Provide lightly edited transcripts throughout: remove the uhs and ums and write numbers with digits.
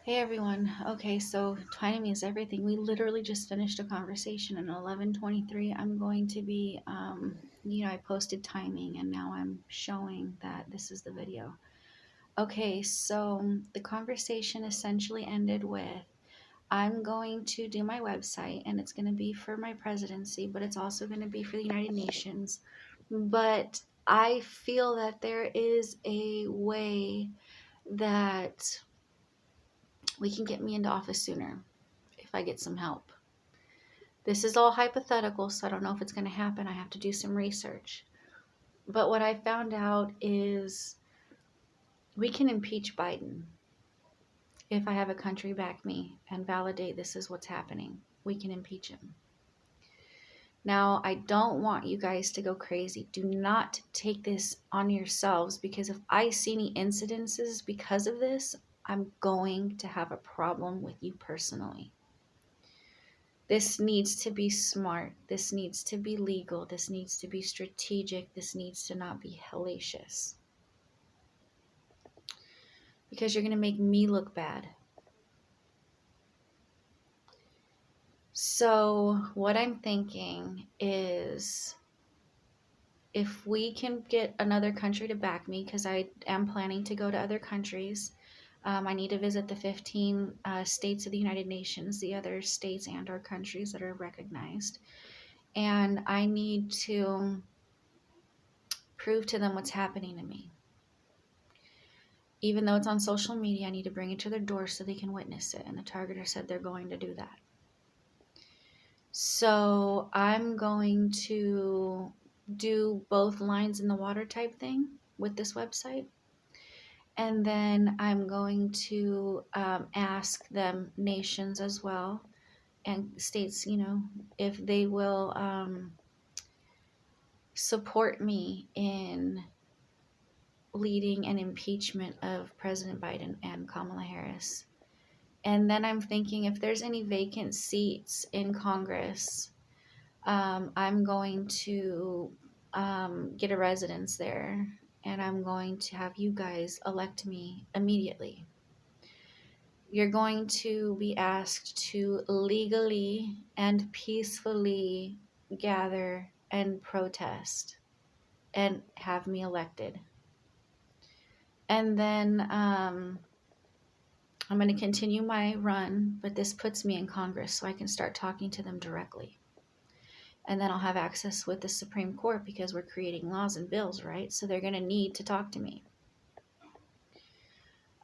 Hey everyone. Okay, so timing is everything. We literally just finished a conversation at 11:23. I'm going to be I posted timing and now I'm showing that this is the video. Okay, so the conversation essentially ended with I'm going to do my website and it's going to be for my presidency, but it's also going to be for the United Nations. But I feel that there is a way that we can get me into office sooner if I get some help. This is all hypothetical, so I don't know if it's going to happen. I have to do some research. But what I found out is we can impeach Biden if I have a country back me and validate this is what's happening. We can impeach him. Now, I don't want you guys to go crazy. Do not take this on yourselves because if I see any incidences because of this, I'm going to have a problem with you personally. This needs to be smart. This needs to be legal. This needs to be strategic. This needs to not be hellacious. Because you're going to make me look bad. So, what I'm thinking is if we can get another country to back me, because I am planning to go to other countries. I need to visit the 15 states of the United Nations, the other states and or countries that are recognized. And I need to prove to them what's happening to me. Even though it's on social media, I need to bring it to their door so they can witness it. And the targeter said they're going to do that. So I'm going to do both lines in the water type thing with this website. And then I'm going to ask them, nations as well, and states, if they will support me in leading an impeachment of President Biden and Kamala Harris. And then I'm thinking if there's any vacant seats in Congress, I'm going to get a residence there and I'm going to have you guys elect me immediately. You're going to be asked to legally and peacefully gather and protest and have me elected. And then I'm going to continue my run, but this puts me in Congress so I can start talking to them directly. And then I'll have access with the Supreme Court because we're creating laws and bills, right? So they're going to need to talk to me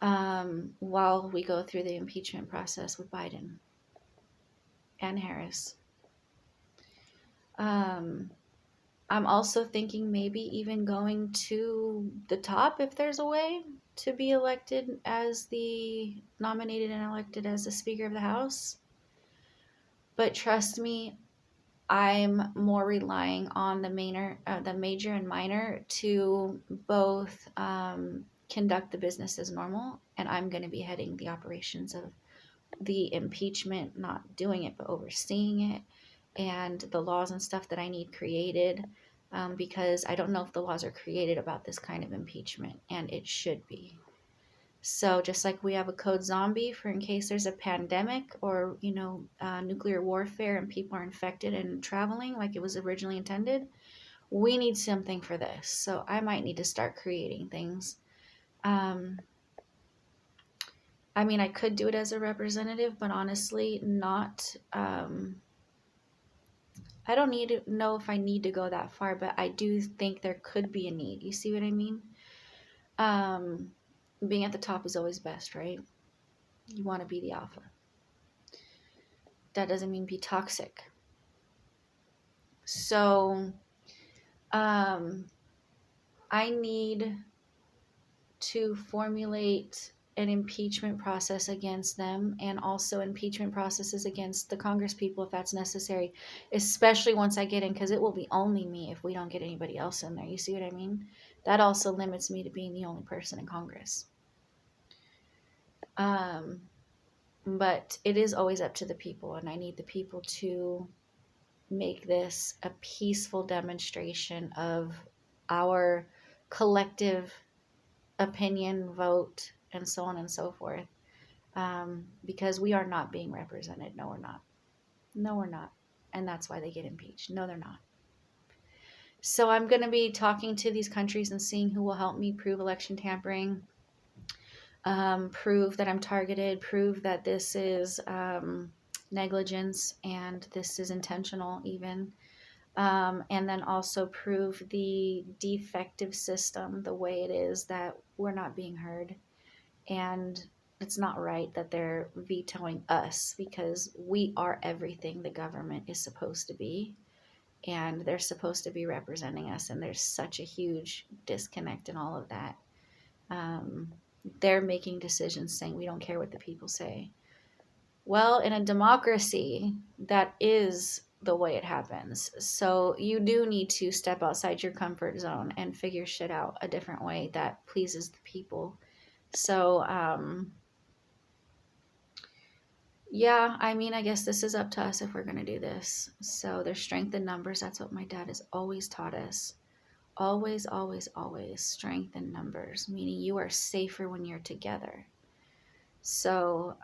while we go through the impeachment process with Biden and Harris. I'm also thinking maybe even going to the top if there's a way to be elected as the nominated and elected as the Speaker of the House. But trust me, I'm more relying on the major and minor to both conduct the business as normal, and I'm going to be heading the operations of the impeachment, not doing it, but overseeing it, and the laws and stuff that I need created, because I don't know if the laws are created about this kind of impeachment, and it should be. So just like we have a code zombie for in case there's a pandemic or, nuclear warfare and people are infected and traveling like it was originally intended, we need something for this. So I might need to start creating things. I could do it as a representative, but honestly, not. I don't need to know if I need to go that far, but I do think there could be a need. You see what I mean? Being at the top is always best, right? You want to be the alpha. That doesn't mean be toxic. So, I need to formulate an impeachment process against them and also impeachment processes against the Congress people if that's necessary, especially once I get in, because it will be only me if we don't get anybody else in there. You see what I mean? That also limits me to being the only person in Congress. But it is always up to the people, and I need the people to make this a peaceful demonstration of our collective opinion, vote, and so on and so forth. because we are not being represented. No, we're not. No, we're not. And that's why they get impeached. No, they're not. So I'm going to be talking to these countries and seeing who will help me prove election tampering, prove that I'm targeted, prove that this is negligence and this is intentional even. And then also prove the defective system the way it is, that we're not being heard. And it's not right that they're vetoing us, because we are everything the government is supposed to be. And they're supposed to be representing us. And there's such a huge disconnect in all of that. They're making decisions saying, we don't care what the people say. Well, in a democracy, that is the way it happens. So you do need to step outside your comfort zone and figure shit out a different way that pleases the people. So, yeah, I mean, I guess this is up to us if we're going to do this. So there's strength in numbers. That's what my dad has always taught us. Always, always, always strength in numbers, meaning you are safer when you're together. So,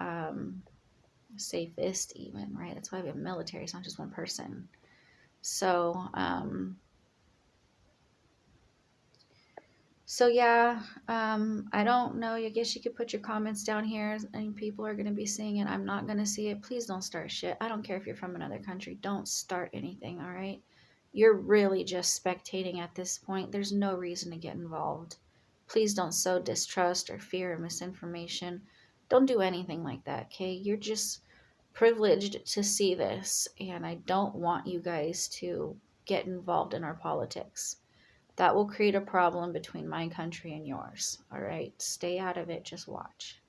safest even, right? That's why we have military. It's not just one person. So, yeah, I don't know. I guess you could put your comments down here, and people are going to be seeing it. I'm not going to see it. Please don't start shit. I don't care if you're from another country. Don't start anything, all right? You're really just spectating at this point. There's no reason to get involved. Please don't sow distrust or fear or misinformation. Don't do anything like that, okay? You're just privileged to see this, and I don't want you guys to get involved in our politics. That will create a problem between my country and yours. All right, stay out of it. Just watch.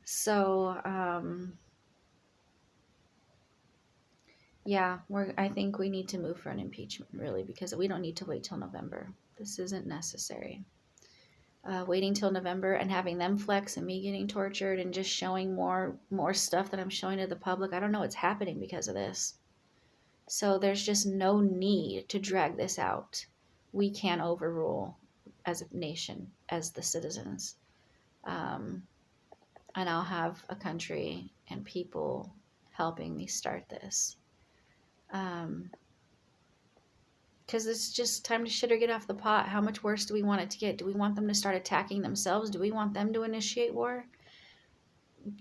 So, yeah, I think we need to move for an impeachment, really, because we don't need to wait till November. This isn't necessary. Waiting till November and having them flex and me getting tortured and just showing more stuff that I'm showing to the public. I don't know what's happening because of this. So there's just no need to drag this out. We can't overrule as a nation, as the citizens. And I'll have a country and people helping me start this. Because it's just time to shit or get off the pot. How much worse do we want it to get? Do we want them to start attacking themselves? Do we want them to initiate war?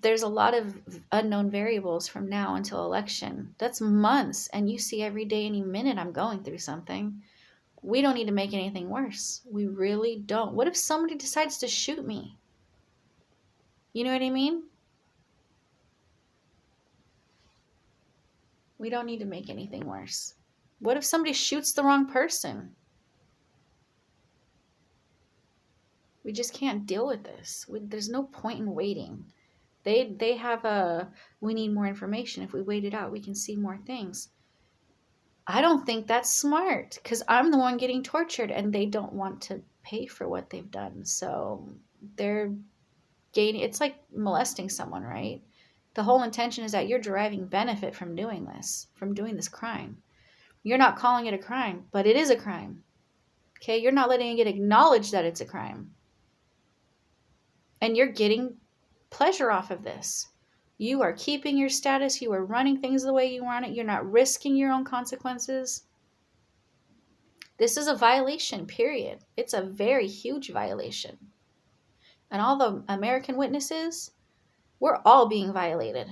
There's a lot of unknown variables from now until election. That's months. And you see every day, any minute, I'm going through something. We don't need to make anything worse. We really don't. What if somebody decides to shoot me? You know what I mean? We don't need to make anything worse. What if somebody shoots the wrong person? We just can't deal with this. There's no point in waiting. They have we need more information. If we wait it out, we can see more things. I don't think that's smart, because I'm the one getting tortured and they don't want to pay for what they've done. So they're gaining, it's like molesting someone, right? The whole intention is that you're deriving benefit from doing this crime. You're not calling it a crime, but it is a crime. Okay? You're not letting it get acknowledged that it's a crime. And you're getting pleasure off of this. You are keeping your status. You are running things the way you want it. You're not risking your own consequences. This is a violation, period. It's a very huge violation. And all the American witnesses, we're all being violated.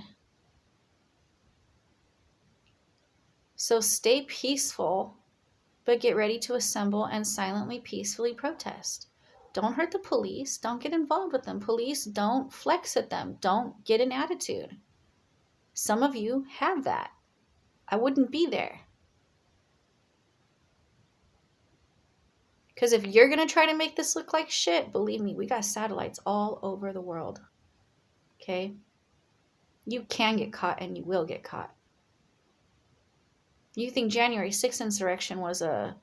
So stay peaceful, but get ready to assemble and silently, peacefully protest. Don't hurt the police. Don't get involved with them. Police, don't flex at them. Don't get an attitude. Some of you have that. I wouldn't be there. Because if you're going to try to make this look like shit, believe me, we got satellites all over the world. Okay? You can get caught and you will get caught. You think January 6th insurrection was a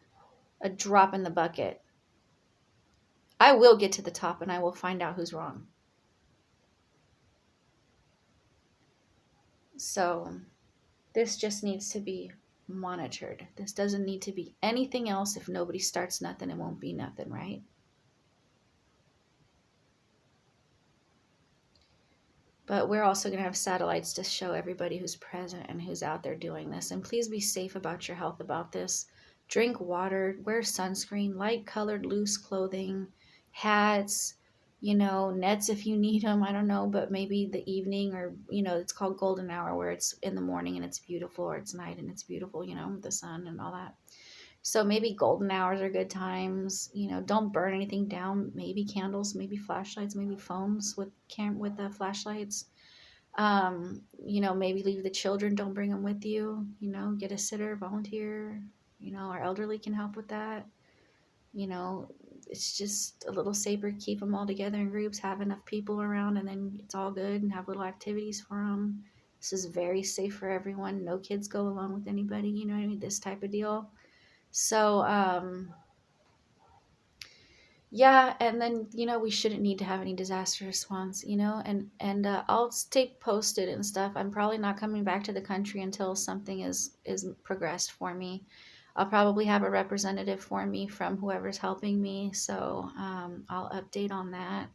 drop in the bucket. I will get to the top and I will find out who's wrong. So this just needs to be monitored. This doesn't need to be anything else. If nobody starts nothing, it won't be nothing, right? But we're also going to have satellites to show everybody who's present and who's out there doing this. And please be safe about your health about this. Drink water, wear sunscreen, light colored loose clothing, hats, nets if you need them. I don't know, but maybe the evening, or, it's called golden hour, where it's in the morning and it's beautiful, or it's night and it's beautiful, the sun and all that. So maybe golden hours are good times. Don't burn anything down. Maybe candles, maybe flashlights, maybe phones with the flashlights. Maybe leave the children. Don't bring them with you. Get a sitter, volunteer. Our elderly can help with that. You know, it's just a little safer. Keep them all together in groups. Have enough people around, and then it's all good. And have little activities for them. This is very safe for everyone. No kids go along with anybody. You know what I mean? This type of deal. So, yeah, and then we shouldn't need to have any disaster response, and I'll stay posted and stuff. I'm probably not coming back to the country until something is progressed for me. I'll probably have a representative for me from whoever's helping me, so I'll update on that.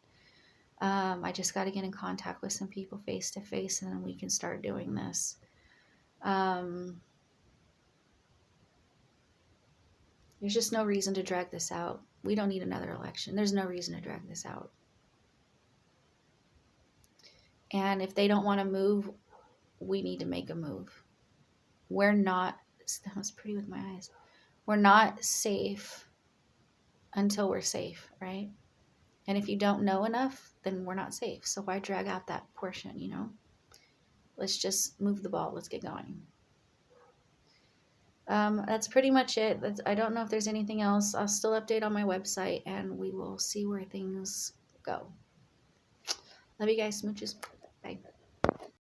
I just got to get in contact with some people face to face, and then we can start doing this. There's just no reason to drag this out. We don't need another election. There's no reason to drag this out. And if they don't want to move, we need to make a move. We're not, that was pretty with my eyes. We're not safe until we're safe, right? And if you don't know enough, then we're not safe. So why drag out that portion, Let's just move the ball. Let's get going. That's pretty much it. I don't know if there's anything else. I'll still update on my website, and we will see where things go. Love you guys. Smooches.